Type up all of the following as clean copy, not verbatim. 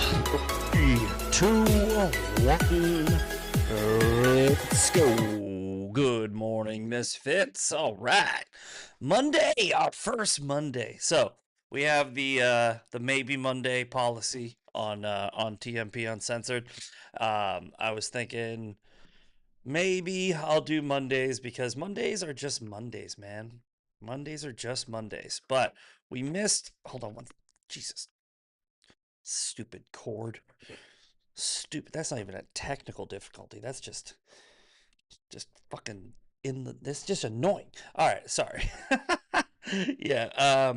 Three, two, one. Let's go. Good morning, Misfits. All right. Monday, our first Monday. So we have the maybe Monday policy on TMP Uncensored. I was thinking maybe I'll do Mondays because Mondays are just Mondays, man. Mondays are just Mondays. But we missed. Hold on one. Jesus. Stupid cord. Stupid. That's not even a technical difficulty. That's just fucking in the. That's just annoying. All right, sorry. yeah.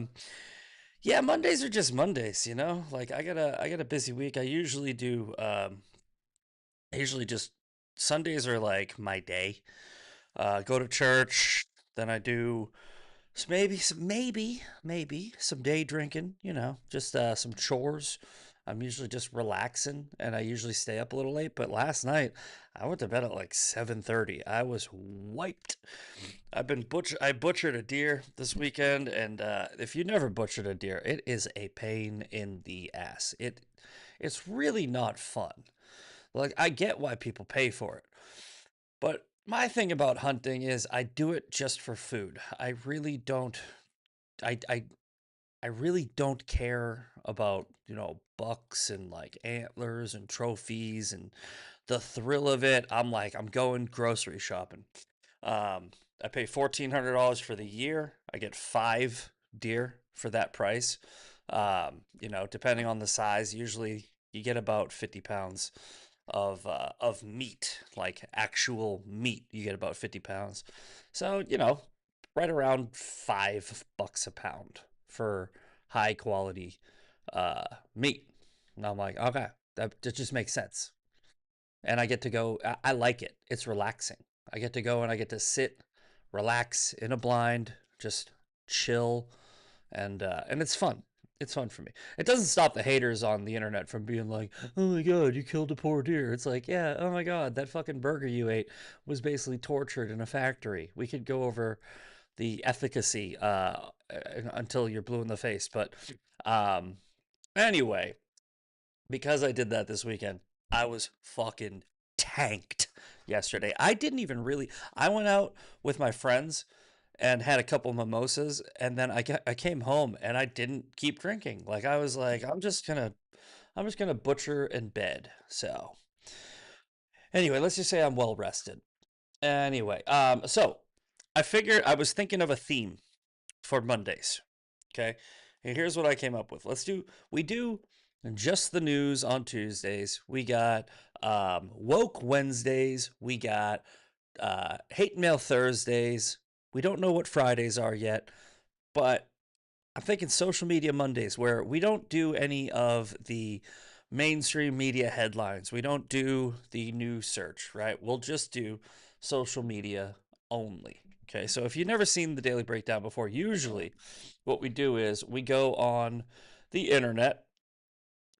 Yeah. Mondays are just Mondays. Like I got a busy week. I usually do. I usually just Sundays are like my day. Go to church. Then I do maybe some day drinking, just some chores. I'm usually just relaxing and I usually stay up a little late, but last night I went to bed at like 7:30. I was wiped. I butchered a deer this weekend, and if you never butchered a deer, it is a pain in the ass. It's really not fun. Like, I get why people pay for it, but my thing about hunting is I do it just for food. I I really don't care about, bucks and like antlers and trophies and the thrill of it. I'm going grocery shopping. I pay $1,400 for the year. I get 5 deer for that price. Depending on the size, usually you get about 50 pounds of meat, like actual meat. You get about 50 pounds. So, right around $5 a pound for high quality meat. And I'm like, okay, that just makes sense. And I get to go. I like it. It's relaxing. I get to go and I get to sit, relax in a blind, just chill, and it's fun. It's fun for me. It doesn't stop the haters on the internet from being like, "Oh my god, you killed a poor deer." It's like, yeah, oh my god, that fucking burger you ate was basically tortured in a factory. We could go over the efficacy until you're blue in the face, but um, anyway, because I did that this weekend, I was fucking tanked yesterday. I didn't even really. I went out with my friends and had a couple mimosas, and then I came home and I didn't keep drinking. Like I was like, I'm just gonna butcher in bed. So anyway, let's just say I'm well rested. Anyway, so I figured I was thinking of a theme for Mondays. Okay. And here's what I came up with. We do just the news on Tuesdays. We got woke Wednesdays. We got hate mail Thursdays. We don't know what Fridays are yet, but I'm thinking social media Mondays where we don't do any of the mainstream media headlines. We don't do the news search, right? We'll just do social media only. Okay, so if you've never seen the Daily Breakdown before, usually what we do is we go on the internet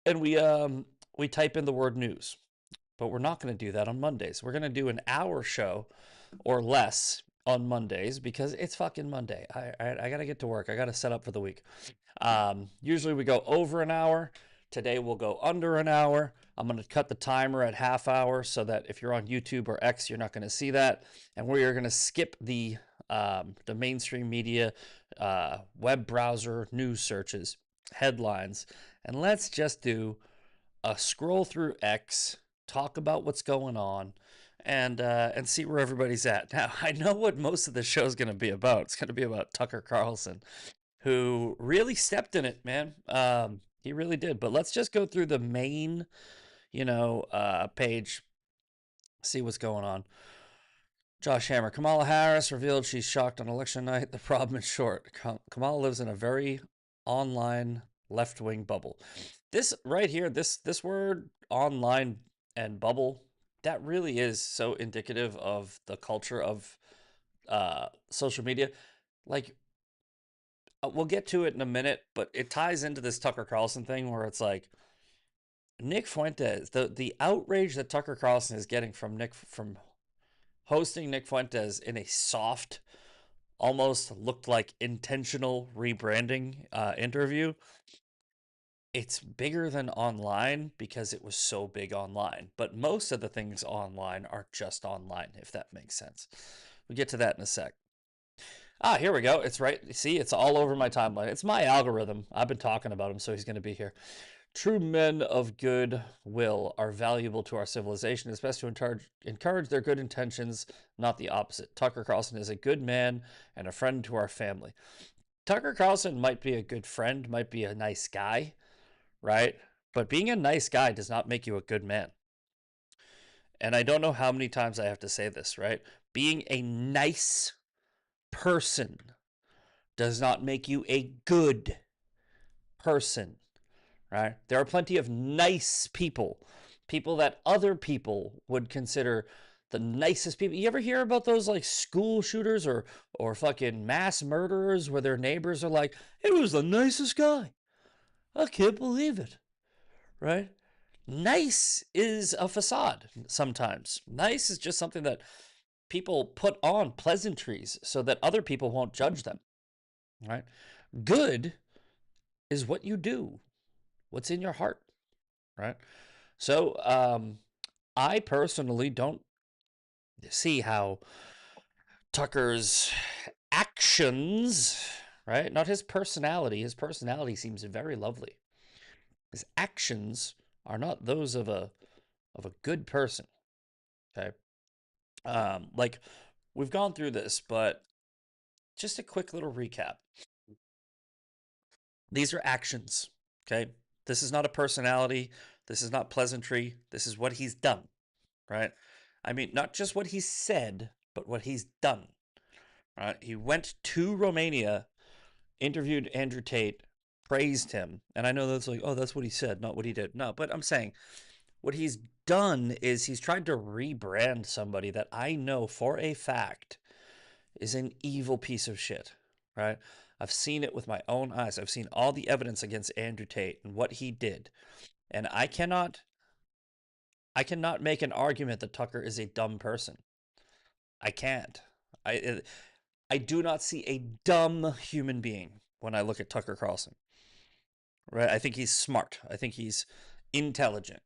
and we type in the word news. But we're not going to do that on Mondays. We're going to do an hour show or less on Mondays because it's fucking Monday. I got to get to work. I got to set up for the week. Usually we go over an hour. Today we'll go under an hour. I'm going to cut the timer at half hour so that if you're on YouTube or X, you're not going to see that. And we are going to skip the mainstream media, web browser news searches, headlines, and let's just do a scroll through X, talk about what's going on, and see where everybody's at. Now, I know what most of the show is going to be about. It's going to be about Tucker Carlson, who really stepped in it, man. He really did. But let's just go through the main, page, see what's going on. Josh Hammer. Kamala Harris revealed she's shocked on election night. The problem is short. Kamala lives in a very online left wing bubble. This right here, this word online and bubble, that really is so indicative of the culture of social media. Like, we'll get to it in a minute, but it ties into this Tucker Carlson thing where it's like Nick Fuentes, the outrage that Tucker Carlson is getting from hosting Nick Fuentes in a soft, almost looked like intentional rebranding interview. it's bigger than online because it was so big online. But most of the things online are just online, if that makes sense. We'll get to that in a sec. Ah, here we go. It's right. See, it's all over my timeline. It's my algorithm. I've been talking about him, so he's going to be here. True men of good will are valuable to our civilization. It's best to encourage their good intentions, not the opposite. Tucker Carlson is a good man and a friend to our family. Tucker Carlson might be a good friend, might be a nice guy, right? But being a nice guy does not make you a good man. And I don't know how many times I have to say this, right? Being a nice person does not make you a good person, right? There are plenty of nice people, people that other people would consider the nicest people. You ever hear about those like school shooters or fucking mass murderers where their neighbors are like, "It was the nicest guy. I can't believe it." Right? Nice is a facade sometimes. Nice is just something that people put on pleasantries so that other people won't judge them, right? Good is what you do, what's in your heart, right? So, I personally don't see how Tucker's actions, right? Not his personality. His personality seems very lovely. His actions are not those of a good person. Okay. Like we've gone through this, but just a quick little recap. These are actions. Okay. This is not a personality. This is not pleasantry. This is what he's done. Right. I mean, not just what he said, but what he's done. Right. He went to Romania, interviewed Andrew Tate, praised him. And I know that's like, oh, that's what he said, not what he did. No, but I'm saying what he's done is he's tried to rebrand somebody that I know for a fact is an evil piece of shit, right? I've seen it with my own eyes. I've seen all the evidence against Andrew Tate and what he did. And I cannot make an argument that Tucker is a dumb person. I can't. I do not see a dumb human being when I look at Tucker Carlson. Right? I think he's smart. I think he's intelligent.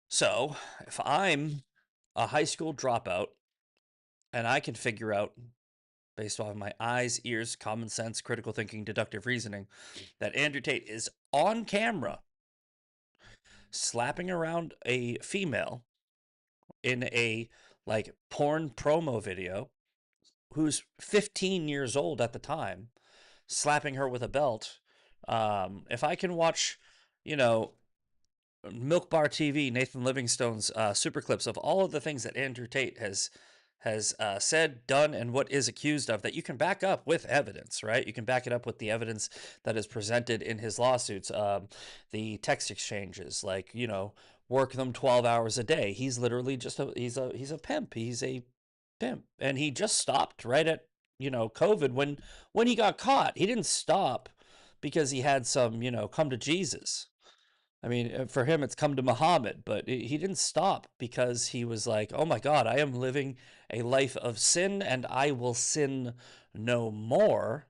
So, if I'm a high school dropout and I can figure out based off of my eyes, ears, common sense, critical thinking, deductive reasoning, that Andrew Tate is on camera slapping around a female in a like porn promo video who's 15 years old at the time, slapping her with a belt. If I can watch, you know, Milk Bar TV, Nathan Livingstone's super clips of all of the things that Andrew Tate has said, done, and what is accused of that you can back up with evidence, right? You can back it up with the evidence that is presented in his lawsuits, the text exchanges, like work them 12 hours a day. He's literally just he's a pimp. He's a pimp, and he just stopped right at COVID when he got caught. He didn't stop because he had some come to Jesus. I mean, for him, it's come to Muhammad, but he didn't stop because he was like, oh my God, I am living a life of sin and I will sin no more.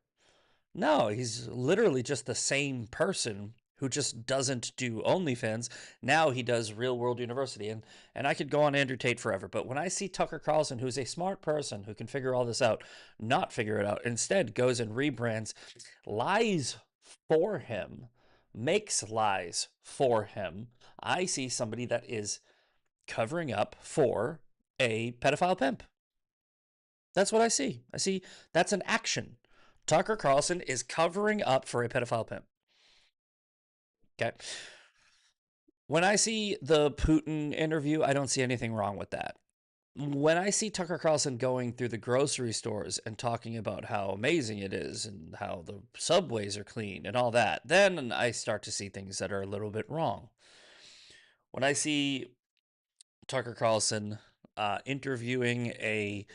No, he's literally just the same person who just doesn't do OnlyFans. Now he does Real World University. And I could go on Andrew Tate forever. But when I see Tucker Carlson, who's a smart person who can figure all this out, not figure it out, instead goes and rebrands, lies for him, makes lies for him, I see somebody that is covering up for a pedophile pimp. That's what I see. I see that's an action. Tucker Carlson is covering up for a pedophile pimp. Okay. When I see the Putin interview, I don't see anything wrong with that. When I see Tucker Carlson going through the grocery stores and talking about how amazing it is and how the subways are clean and all that, then I start to see things that are a little bit wrong. When I see Tucker Carlson interviewing a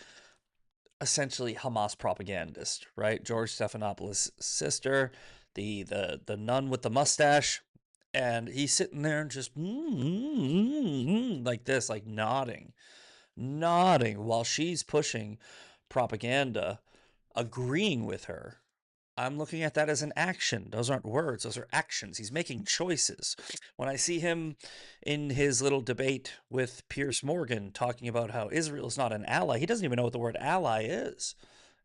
essentially Hamas propagandist, right? George Stephanopoulos' sister, the nun with the mustache, and he's sitting there and just like this, like nodding while she's pushing propaganda, agreeing with her. I'm looking at that as an action. Those aren't words, those are actions. He's making choices. When I see him in his little debate with Piers Morgan talking about how Israel is not an ally, he doesn't even know what the word ally is.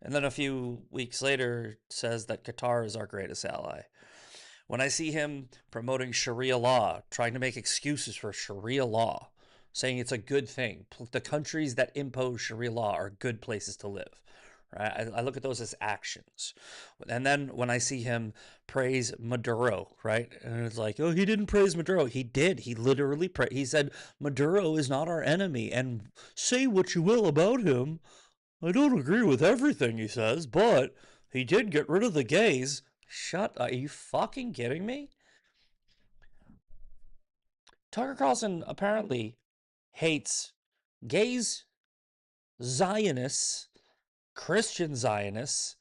And then a few weeks later says that Qatar is our greatest ally. When I see him promoting Sharia law, trying to make excuses for Sharia law, saying it's a good thing, the countries that impose Sharia law are good places to live. Right? I look at those as actions. And then when I see him praise Maduro, right? And it's like, oh, he didn't praise Maduro. He did. He literally he said, Maduro is not our enemy. And say what you will about him. I don't agree with everything he says, but he did get rid of the gays. Shut up. Are you fucking kidding me? Tucker Carlson apparently hates gays, Zionists, Christian Zionists,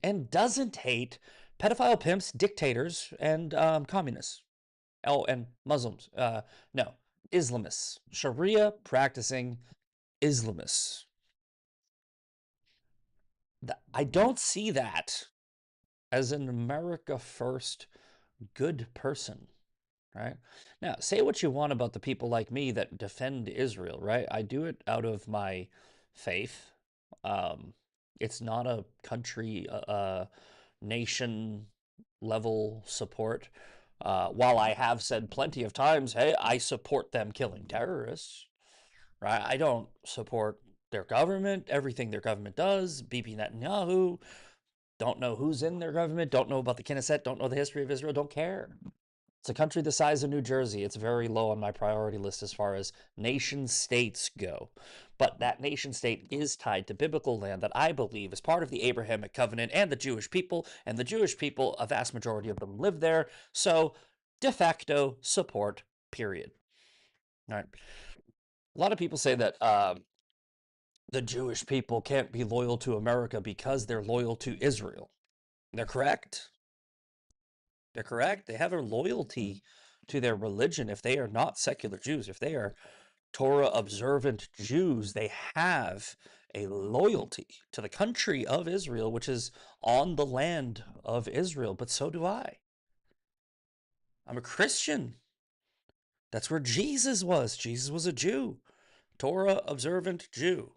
and doesn't hate pedophile pimps, dictators, and communists. Oh, and Muslims. No, Islamists. Sharia practicing Islamists. I don't see that as an America First good person, right? Now, say what you want about the people like me that defend Israel, right? I do it out of my faith. Um, it's not a country, nation level support. While I have said plenty of times, hey, I support them killing terrorists, right? I don't support their government, everything their government does, Bibi Netanyahu, don't know who's in their government, don't know about the Knesset, don't know the history of Israel, don't care. It's a country the size of New Jersey. It's very low on my priority list as far as nation states go. But that nation state is tied to biblical land that I believe is part of the Abrahamic covenant and the Jewish people. And the Jewish people, a vast majority of them live there. So de facto support, period. All right. A lot of people say that the Jewish people can't be loyal to America because they're loyal to Israel. They're correct. They're correct. They have a loyalty to their religion. If they are not secular Jews, if they are Torah observant Jews, they have a loyalty to the country of Israel, which is on the land of Israel. But so do I. I'm a Christian. That's where Jesus was. Jesus was a Jew, Torah observant Jew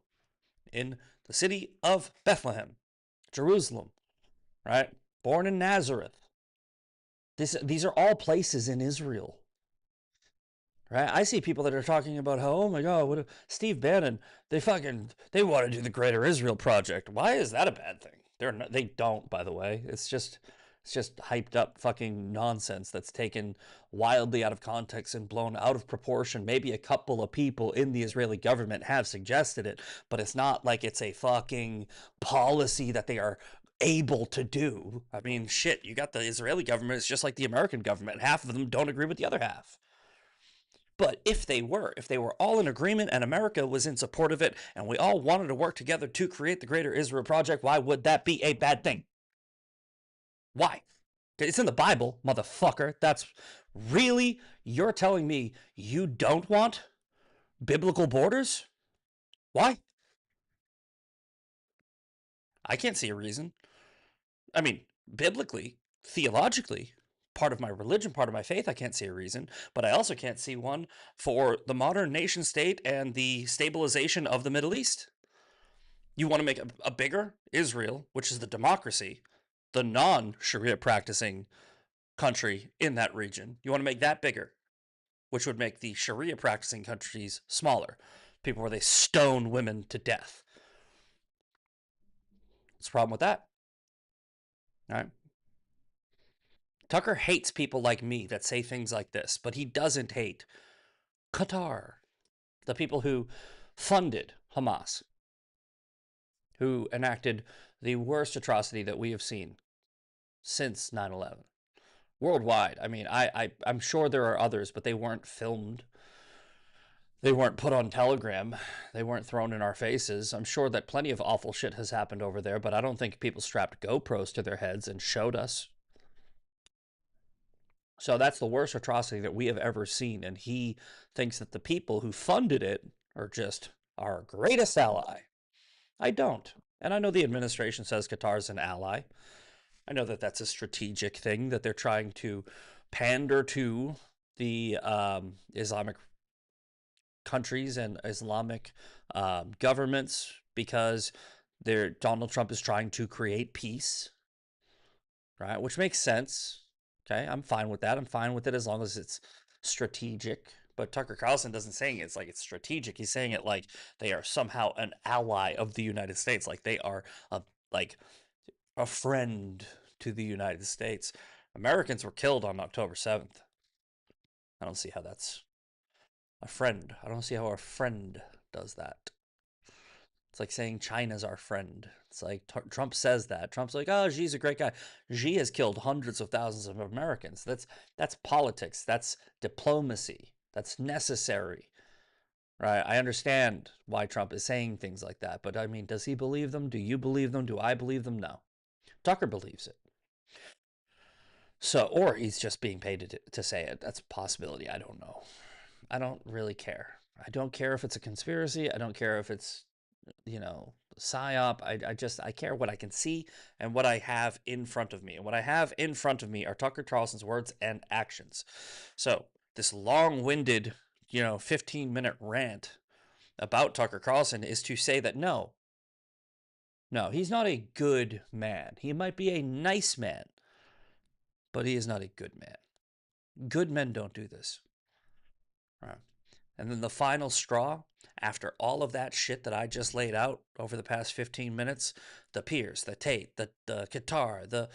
in the city of Bethlehem, Jerusalem, right? Born in Nazareth. These are all places in Israel. Right? I see people that are talking about how, oh my God, what if Steve Bannon, they want to do the Greater Israel Project. Why is that a bad thing? They don't, by the way. It's just hyped up fucking nonsense that's taken wildly out of context and blown out of proportion. Maybe a couple of people in the Israeli government have suggested it, but it's not like it's a fucking policy that they are able to do. I mean, shit, you got the Israeli government, it's just like the American government. Half of them don't agree with the other half. But if they were all in agreement and America was in support of it and we all wanted to work together to create the Greater Israel Project, why would that be a bad thing? Why? It's in the Bible, motherfucker. That's really, you're telling me you don't want biblical borders? Why? I can't see a reason. I mean, biblically, theologically, part of my religion, part of my faith, I can't see a reason, but I also can't see one for the modern nation state and the stabilization of the Middle East. You want to make a bigger Israel, which is the democracy, the non Sharia practicing country in that region. You want to make that bigger, which would make the Sharia practicing countries smaller. People where they stone women to death. What's the problem with that? All right. Tucker hates people like me that say things like this, but he doesn't hate Qatar, the people who funded Hamas, who enacted the worst atrocity that we have seen since 9/11 worldwide. I mean, I'm sure there are others, but they weren't filmed. They weren't put on Telegram. They weren't thrown in our faces. I'm sure that plenty of awful shit has happened over there, but I don't think people strapped GoPros to their heads and showed us. So that's the worst atrocity that we have ever seen. And he thinks that the people who funded it are just our greatest ally. I don't. And I know the administration says Qatar is an ally. I know that that's a strategic thing that they're trying to pander to the Islamic countries and Islamic governments because Donald Trump is trying to create peace, right? Which makes sense. Okay, I'm fine with that. I'm fine with it as long as it's strategic. But Tucker Carlson doesn't saying it's like it's strategic. He's saying it like they are somehow an ally of the United States, like they are a like a friend to the United States. Americans were killed on October 7th. I don't see how that's a friend. I don't see how a friend does that. It's like saying China's our friend. It's like Trump says that. Trump's like, oh, Xi's a great guy. Xi has killed hundreds of thousands of Americans. That's politics. That's diplomacy. That's necessary. Right? I understand why Trump is saying things like that, but I mean, does he believe them? Do you believe them? Do I believe them? No. Tucker believes it. So, or he's just being paid to say it. That's a possibility. I don't know. I don't really care. I don't care if it's a conspiracy. I don't care if it's, psyop. I care what I can see and what I have in front of me. And what I have in front of me are Tucker Carlson's words and actions. So this long-winded, 15-minute rant about Tucker Carlson is to say that no, he's not a good man. He might be a nice man, but he is not a good man. Good men don't do this. Right. And then the final straw, after all of that shit that I just laid out over the past 15 minutes, the Pierce, the Tate, the Qatar,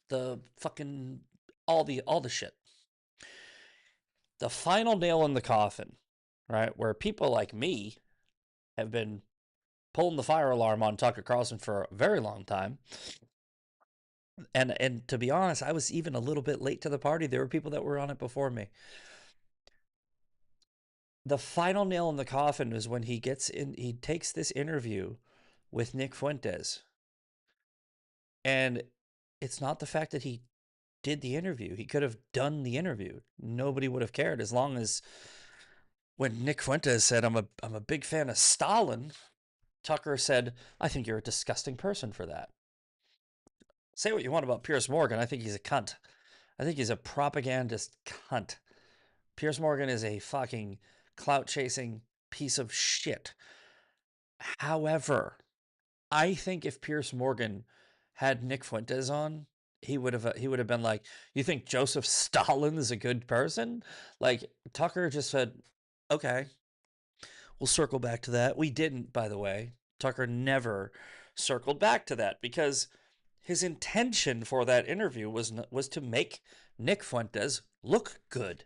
the fucking all the shit. The final nail in the coffin, right? Where people like me have been pulling the fire alarm on Tucker Carlson for a very long time. And to be honest, I was even a little bit late to the party. There were people that were on it before me. The final nail in the coffin is when he takes this interview with Nick Fuentes. And it's not the fact that he did the interview. He could have done the interview. Nobody would have cared as long as when Nick Fuentes said, I'm a big fan of Stalin, Tucker said, I think you're a disgusting person for that. Say what you want about Piers Morgan. I think he's a cunt. I think he's a propagandist cunt. Piers Morgan is a fucking clout chasing piece of shit. However, I think if Piers Morgan had Nick Fuentes on, he would have been like, you think Joseph Stalin is a good person? Like Tucker just said, okay, we'll circle back to that. We didn't, by the way. Tucker never circled back to that because his intention for that interview was to make Nick Fuentes look good.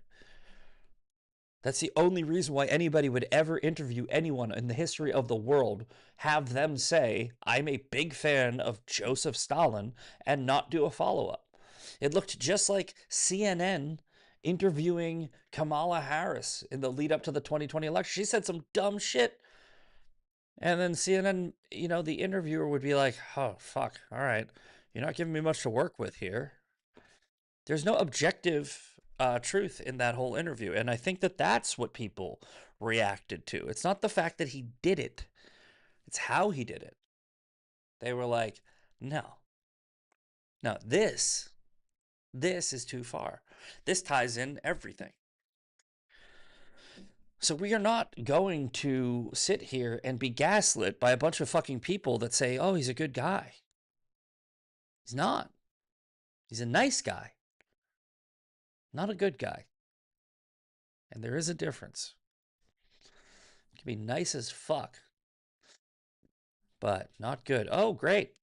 That's the only reason why anybody would ever interview anyone in the history of the world, have them say, I'm a big fan of Joseph Stalin, and not do a follow-up. It looked just like CNN interviewing Kamala Harris in the lead up to the 2020 election. She said some dumb shit. And then CNN, the interviewer would be like, oh, fuck, all right. You're not giving me much to work with here. There's no objective truth in that whole interview. And I think that that's what people reacted to. It's not the fact that he did it, it's how he did it. They were like, no, this is too far. This ties in everything. So we are not going to sit here and be gaslit by a bunch of fucking people that say, oh, he's a good guy. He's not. He's a nice guy, not a good guy. And there is a difference. It can be nice as fuck, but not good. Oh, great.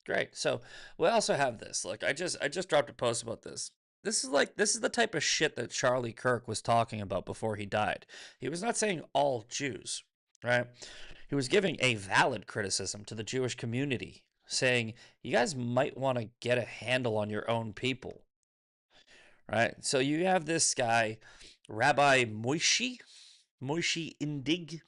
Great. So we also have this. Look, I just dropped a post about this. This is the type of shit that Charlie Kirk was talking about before he died. He was not saying all Jews, right? He was giving a valid criticism to the Jewish community, saying, you guys might want to get a handle on your own people. Right? So you have this guy, Rabbi Moshe Indig,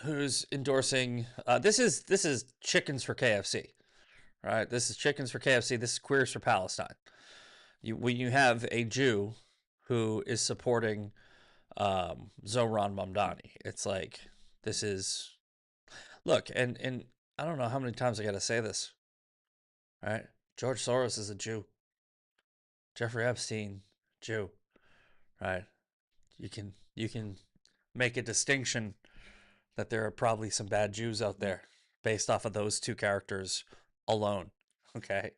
who's endorsing this is chickens for KFC. Right? This is chickens for KFC, this is queers for Palestine. When you have a Jew who is supporting Zohran Mamdani, it's like, This is look, and I don't know how many times I got to say this, right? George Soros is a Jew. Jeffrey Epstein, Jew, right? You can make a distinction that there are probably some bad Jews out there based off of those two characters alone. Okay.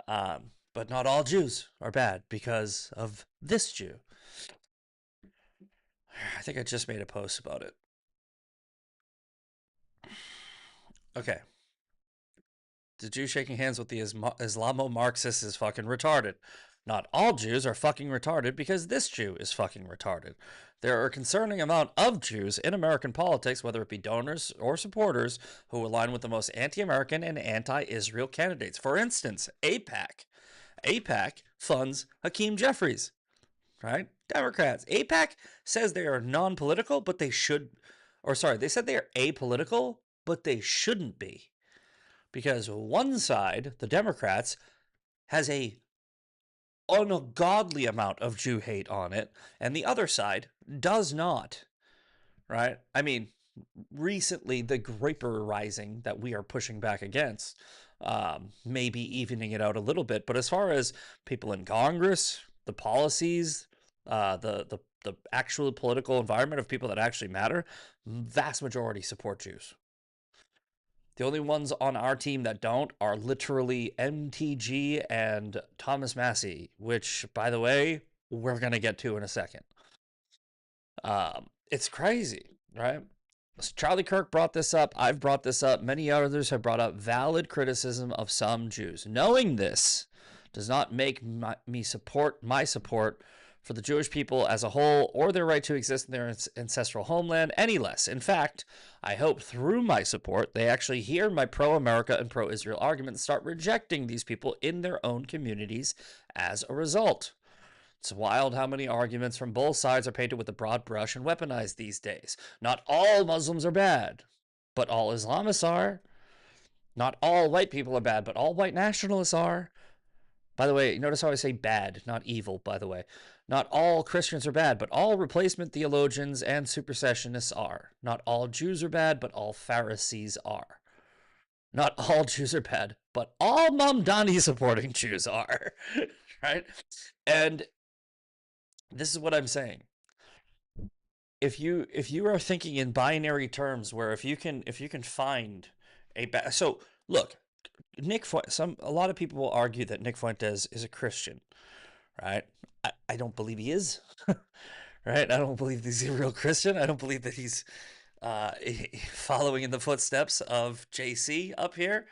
But not all Jews are bad because of this Jew. I think I just made a post about it. Okay. The Jew shaking hands with the Islamo-Marxist is fucking retarded. Not all Jews are fucking retarded because this Jew is fucking retarded. There are a concerning amount of Jews in American politics, whether it be donors or supporters, who align with the most anti-American and anti-Israel candidates. For instance, AIPAC. AIPAC funds Hakeem Jeffries, right? Democrats. AIPAC says they are non-political, but they should, or sorry, they said they are apolitical, but they shouldn't be. Because one side, the Democrats, has a ungodly amount of Jew hate on it, and the other side does not. Right? I mean, recently the Groyper rising that we are pushing back against, maybe evening it out a little bit. But as far as people in Congress, the policies, the actual political environment of people that actually matter, vast majority support Jews. The only ones on our team that don't are literally MTG and Thomas Massey, which, by the way, we're going to get to in a second. It's crazy, right? So Charlie Kirk brought this up. I've brought this up. Many others have brought up valid criticism of some Jews. Knowing this does not make me support my support for the Jewish people as a whole or their right to exist in their ancestral homeland any less. In fact, I hope through my support they actually hear my pro-America and pro-Israel argument and start rejecting these people in their own communities as a result. It's wild how many arguments from both sides are painted with a broad brush and weaponized these days. Not all Muslims are bad, but all Islamists are. Not all white people are bad, but all white nationalists are. By the way, notice how I say bad, not evil, by the way. Not all Christians are bad, but all replacement theologians and supersessionists are. Not all Jews are bad, but all Pharisees are. Not all Jews are bad, but all Mamdani supporting Jews are. Right? And this is what I'm saying. If you are thinking in binary terms, where if you can find so look, a lot of people will argue that Nick Fuentes is a Christian, right? I don't believe he is. Right? I don't believe he's a real Christian. I don't believe that he's following in the footsteps of JC up here.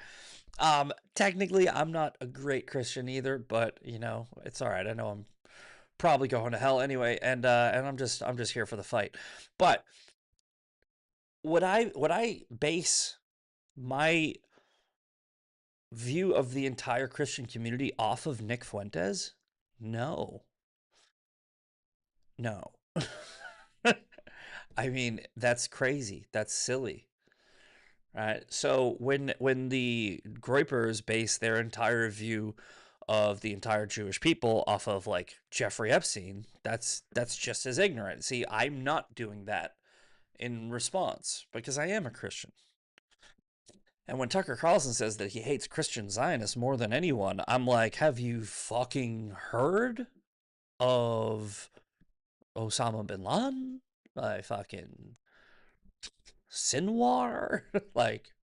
Technically, I'm not a great Christian either, but you know, it's all right. I know I'm probably going to hell anyway, and I'm just here for the fight. But would I base my view of the entire Christian community off of Nick Fuentes? No. No. I mean, that's crazy. That's silly. Right? So when the Groypers base their entire view of the entire Jewish people off of like Jeffrey Epstein, that's just as ignorant. See, I'm not doing that in response because I am a Christian. And when Tucker Carlson says that he hates Christian Zionists more than anyone, I'm like, have you fucking heard of Osama bin Laden? Fucking Sinwar? Like,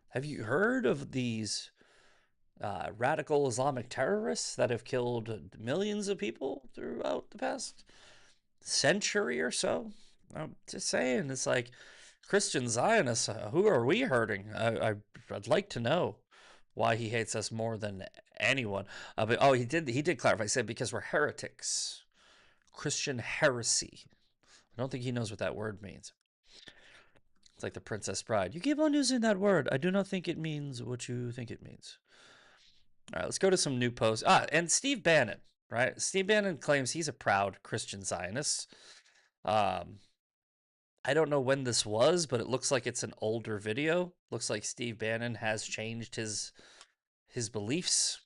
have you heard of these radical Islamic terrorists that have killed millions of people throughout the past century or so? I'm just saying, it's like Christian Zionists. Who are we hurting? I'd like to know why he hates us more than anyone. But he did clarify. He said because we're heretics, Christian heresy. I don't think he knows what that word means. It's like the Princess Bride. You keep on using that word. I do not think it means what you think it means. All right, let's go to some new posts. And Steve Bannon, right? Steve Bannon claims he's a proud Christian Zionist. I don't know when this was, but it looks like it's an older video. Looks like Steve Bannon has changed his beliefs.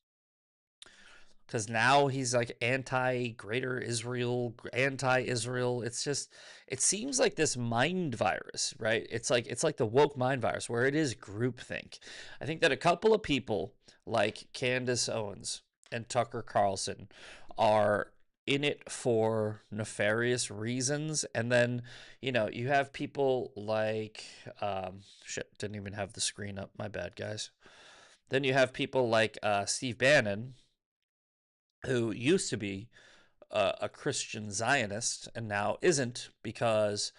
because now he's like anti-Greater Israel, anti-Israel. It's just, it seems like this mind virus, right? It's like the woke mind virus where it is groupthink. I think that a couple of people like Candace Owens and Tucker Carlson are in it for nefarious reasons, and then you have people like shit, didn't even have the screen up, my bad guys. Then you have people like Steve Bannon, who used to be a Christian Zionist and now isn't because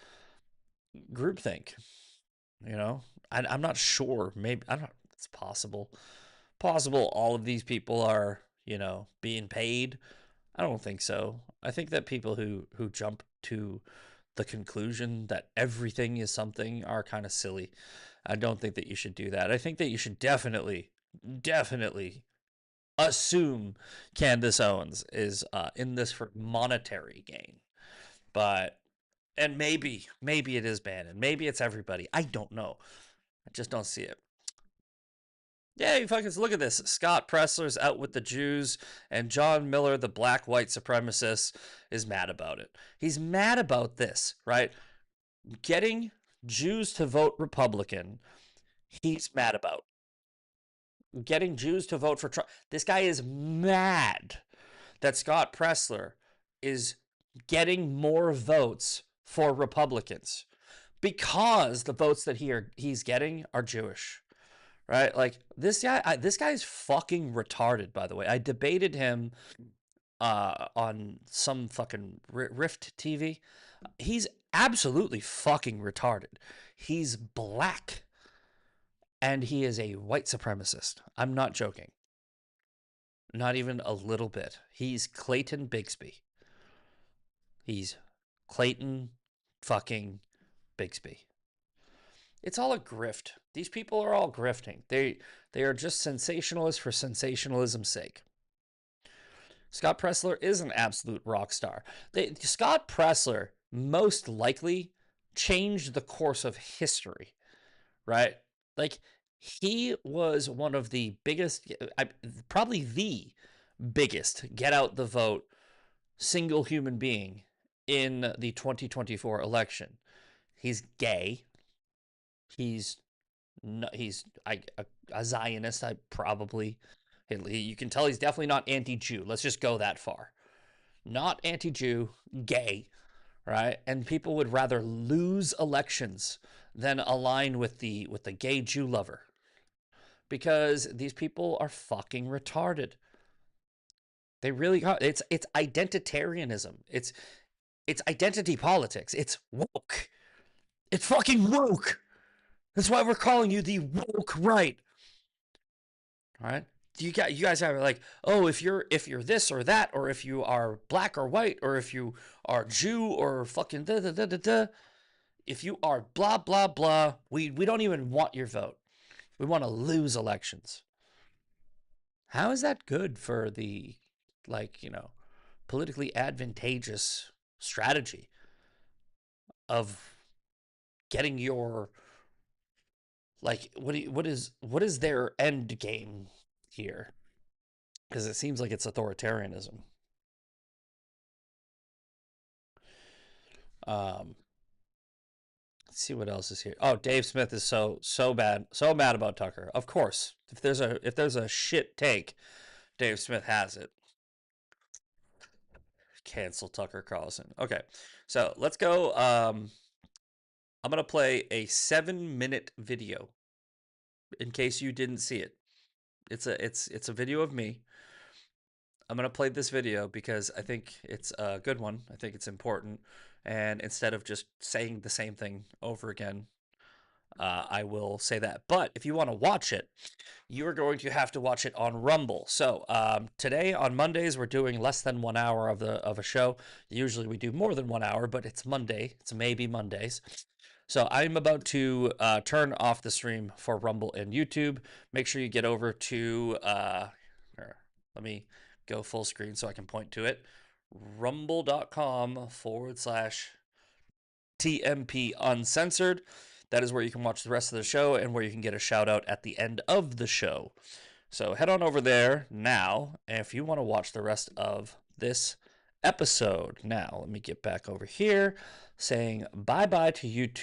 groupthink. I'm not sure. Maybe I don't. It's possible. Possible all of these people are being paid. I don't think so. I think that people who jump to the conclusion that everything is something are kind of silly. I don't think that you should do that. I think that you should definitely assume Candace Owens is in this for monetary gain. But and maybe it is Bannon. Maybe it's everybody. I don't know. I just don't see it. Yeah, you fucking look at this. Scott Presler's out with the Jews, and John Miller, the black white supremacist, is mad about it. He's mad about this, right? Getting Jews to vote Republican, he's mad about. Getting Jews to vote for Trump. This guy is mad that Scott Presler is getting more votes for Republicans because the votes that he's getting are Jewish. Right? Like this guy's fucking retarded, by the way. I debated him on some fucking Rift TV. He's absolutely fucking retarded. He's black and he is a white supremacist. I'm not joking. Not even a little bit. He's Clayton Bigsby. He's Clayton fucking Bigsby. It's all a grift. These people are all grifting. They are just sensationalists for sensationalism's sake. Scott Presler is an absolute rock star. Scott Presler most likely changed the course of history, right? Like he was one of the biggest, probably the biggest get out the vote single human being in the 2024 election. He's gay. He's a Zionist. I probably you can tell he's definitely not anti-Jew. Let's just go that far. Not anti-Jew, gay, right? And people would rather lose elections than align with the gay Jew lover because these people are fucking retarded. They really are. It's identitarianism. It's identity politics. It's woke. It's fucking woke. That's why we're calling you the woke right. All right? You guys have like, oh, if you're this or that, or if you are black or white, or if you are Jew or fucking da da da da da. If you are blah blah blah, we don't even want your vote. We want to lose elections. How is that good for the politically advantageous strategy of getting your what is their end game here? Because it seems like it's authoritarianism. Let's see what else is here. Oh, Dave Smith is so mad about Tucker. Of course, if there's a shit take, Dave Smith has it. Cancel Tucker Carlson. Okay, so let's go. I'm gonna play a 7-minute video in case you didn't see it. It's a video of me. I'm gonna play this video because I think it's a good one. I think it's important, and instead of just saying the same thing over again, I will say that. But if you want to watch it, you are going to have to watch it on Rumble. So today on Mondays we're doing less than 1 hour of a show. Usually we do more than 1 hour, but it's Monday. It's maybe Mondays. So I'm about to turn off the stream for Rumble and YouTube. Make sure you get over to let me go full screen so I can point to it. Rumble.com/TMP Uncensored. That is where you can watch the rest of the show and where you can get a shout out at the end of the show. So head on over there now. And if you want to watch the rest of this episode, now let me get back over here saying bye bye to YouTube.